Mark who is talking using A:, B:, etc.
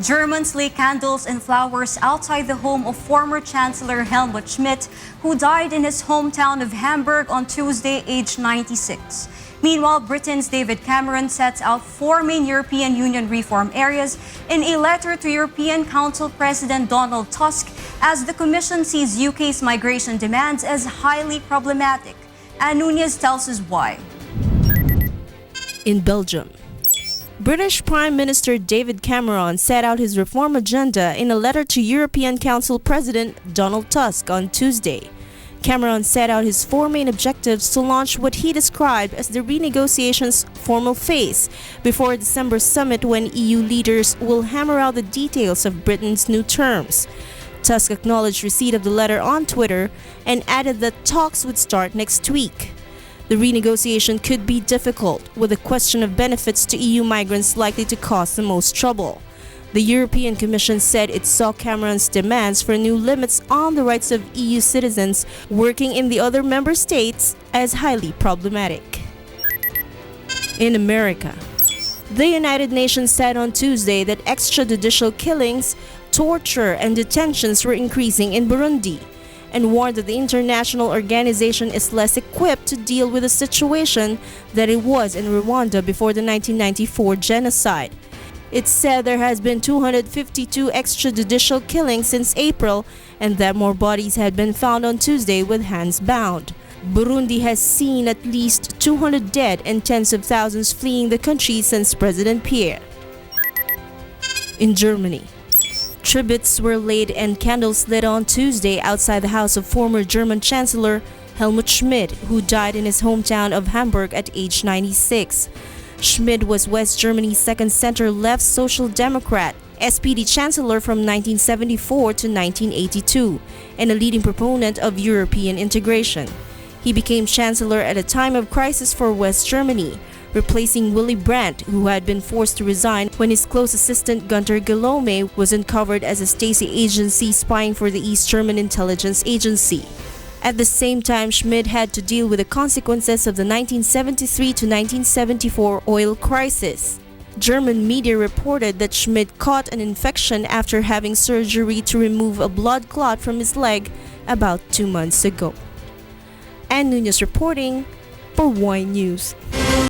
A: Germans lay candles and flowers outside the home of former Chancellor Helmut Schmidt, who died in his hometown of Hamburg on Tuesday, aged 96. Meanwhile, Britain's David Cameron sets out 4 main European Union reform areas in a letter to European Council President Donald Tusk, as the Commission sees UK's migration demands as highly problematic. And Nuñez tells us why.
B: In Belgium, British Prime Minister David Cameron set out his reform agenda in a letter to European Council President Donald Tusk on Tuesday. Cameron set out his 4 main objectives to launch what he described as the renegotiation's formal phase before a December summit, when EU leaders will hammer out the details of Britain's new terms. Tusk acknowledged receipt of the letter on Twitter and added that talks would start next week. The renegotiation could be difficult, with the question of benefits to EU migrants likely to cause the most trouble. The European Commission said it saw Cameron's demands for new limits on the rights of EU citizens working in the other member states as highly problematic. In America, the United Nations said on Tuesday that extrajudicial killings, torture, and detentions were increasing in Burundi, and warned that the international organization is less equipped to deal with the situation than it was in Rwanda before the 1994 genocide. It said there has been 252 extrajudicial killings since April, and that more bodies had been found on Tuesday with hands bound. Burundi has seen at least 200 dead and tens of thousands fleeing the country since President Pierre. In Germany, tributes were laid and candles lit on Tuesday outside the house of former German Chancellor Helmut Schmidt, who died in his hometown of Hamburg at age 96. Schmidt was West Germany's second center-left Social Democrat, SPD Chancellor from 1974 to 1982, and a leading proponent of European integration. He became Chancellor at a time of crisis for West Germany, replacing Willy Brandt, who had been forced to resign when his close assistant Gunter Guillaume was uncovered as a Stasi agency spying for the East German intelligence agency. At the same time, Schmidt had to deal with the consequences of the 1973 to 1974 oil crisis. German media reported that Schmidt caught an infection after having surgery to remove a blood clot from his leg about 2 months ago. And Nuñez reporting for Y News.